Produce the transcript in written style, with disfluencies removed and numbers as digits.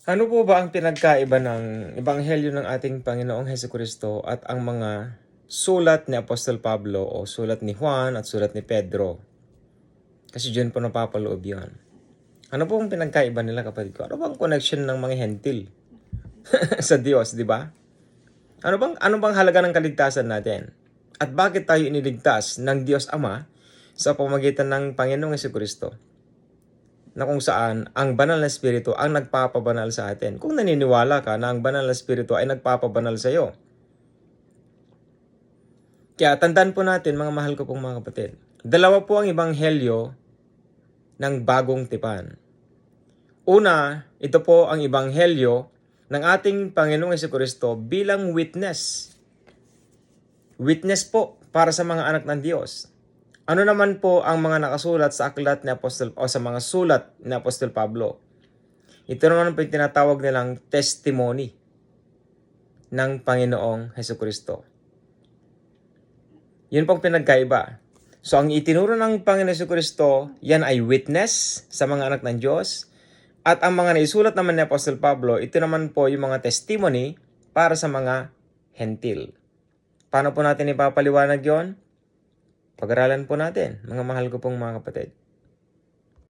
Ano po ba ang pinagkaiba ng Ebanghelyo ng ating Panginoong Hesukristo at ang mga sulat ni Apostol Pablo o sulat ni Juan at sulat ni Pedro? Kasi diyan po napapaloob yun. Ano po ang pinagkaiba nila, kapatid ko? Ano bang connection ng mga hentil sa Diyos, di ba? Ano bang halaga ng kaligtasan natin? At bakit tayo iniligtas ng Diyos Ama sa pamamagitan ng Panginoong Hesukristo? Na kung saan ang banal na espiritu ang nagpapabanal sa atin. Kung naniniwala ka na ang banal na espiritu ay nagpapabanal sa iyo. Kaya tandaan po natin, mga mahal ko pong mga kapatid, dalawa po ang ebanghelyo ng bagong tipan. Una, ito po ang ebanghelyo ng ating Panginoong Hesukristo bilang witness. Witness po para sa mga anak ng Diyos. Ano naman po ang mga nakasulat sa aklat ni Apostol o sa mga sulat ni Apostol Pablo? Ito naman po yung tinatawag nilang testimony ng Panginoong Hesukristo. Yun pong pinagkaiba. So ang itinuro ng Panginoong Hesukristo, yan ay witness sa mga anak ng Diyos. At ang mga naisulat naman ni Apostol Pablo, ito naman po yung mga testimony para sa mga hentil. Paano po natin ipapaliwanag yon? Pag-aralan po natin, mga mahal ko pong mga kapatid.